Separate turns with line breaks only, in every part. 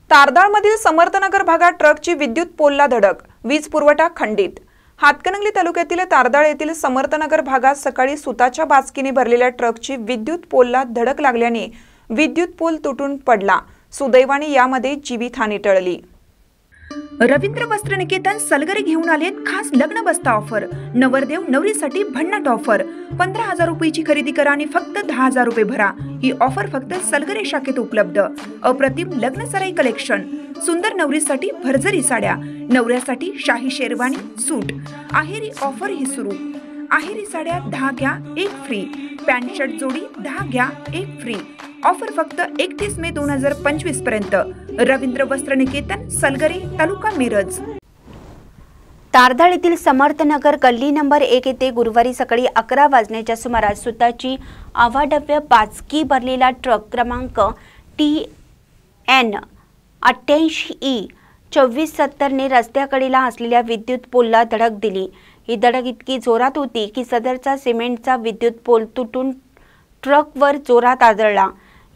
तारदाळमधील समर्थनगर भागात ट्रकची विद्युत पोलला धडक, वीज पुरवठा खंडित। हातकणंगले तालुक्यातील तारदाळ येथील समर्थनगर भागात सकाळी सुताच्या बाचकीने भरलेल्या ट्रकची विद्युत पोलला धडक लागल्याने विद्युत पोल तुटून पडला। सुदैवाने यामध्ये जीवितहानी टळली।
रवींद्र वस्त्र निकेतन सलगरे घेऊन आलेत खास लग्न बस्ता ऑफर। नवरदेव नवरीसाठी भन्नाट ऑफर। 15,000 रुपयाची खरेदी करा आणि फक्त 10,000 रुपये भरा। ही ऑफर फक्त सलगरे शाखेत उपलब्ध। अप्रतिम लग्न सराई कलेक्शन, सुंदर नवरीसाठी भरजरी साड्या, नवऱ्यासाठी शाही शेरवानी सूट। आहेरी ऑफर ही सुरू। आहेरी साड्या 10 घ्या 1 फ्री, पॅन्ट शर्ट जोडी 10 घ्या 1 फ्री। ऑफर फक्त 31 मे 2025 पर्यंत। रवींद्र वस्त्र निकेतन सलगरे, तालुका मिरज।
तारदाळ येथील समर्थनगर गल्ली नंबर 1 येथे गुरुवारी सकाळी 11 वाजण्याच्या सुमारास सुताची अवाढव्य बाचकी भरलेला ट्रक क्रमांक TN 88E 2470 ने रस्त्याकडेला असलेल्या विद्युत पोलला धडक दिली। ही धडक इतकी जोरात होती की सदरचा सिमेंटचा विद्युत पोल तुटून ट्रकवर जोरात आदळला।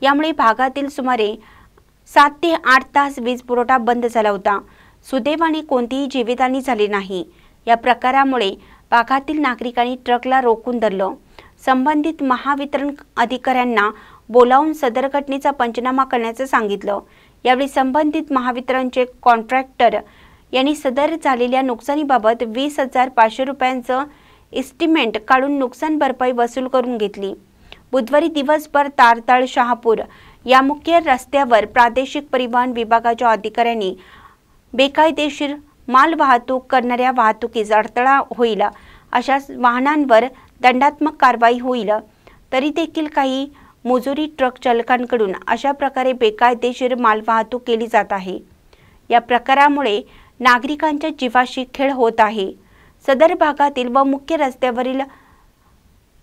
यामुळे भागातील सुमारे 7 ते 8 तास वीज पुरवठा बंद झाला होता। सुदैवाने कोणतीही जीवितहानी झाली नाही। या प्रकारामुळे भागातील नागरिकांनी ट्रकला रोखून धरलं। संबंधित महावितरण अधिकाऱ्यांना बोलावून सदर घटनेचा पंचनामा करण्याचं सांगितलं। यावेळी संबंधित महावितरणचे कॉन्ट्रॅक्टर यांनी सदर झालेल्या नुकसानीबाबत 20,500 रुपयांचं एस्टिमेट काढून नुकसान भरपाई वसूल करून घेतली। बुधवारी दिवसभर तारदाळ शहापूर या मुख्य रस्त्यावर प्रादेशिक परिवहन विभागाच्या अधिकाऱ्यांनी बेकायदेशीर माल वाहतूक करणाऱ्या वाहतुकीस अडथळा होईल अशा वाहनांवर दंडात्मक कारवाई होईल। तरी देखील काही मुजुरी ट्रक चालकांकडून अशा प्रकारे बेकायदेशीर माल वाहतूक केली जात आहे। या प्रकारामुळे नागरिकांच्या जीवाशी खेळ होत आहे। सदर भागातील व मुख्य रस्त्यावरील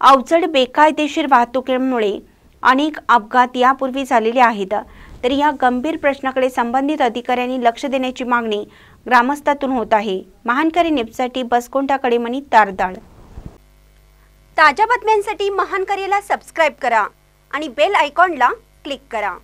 अवजड बेकायदेशीर वाहतुकीमुळे अनेक अपघात यापूर्वी झालेले आहेत। तरी या गंभीर प्रश्नाकडे संबंधित अधिकाऱ्यांनी लक्ष देण्याची मागणी ग्रामस्थातून होत आहे। महानकरी न्यूजसाठी बसकोंटा कडेमणी, तारदाळ।
ताज्या बातम्यांसाठी महानकरीला सबस्क्राइब करा आणि बेल आयकॉनला क्लिक करा।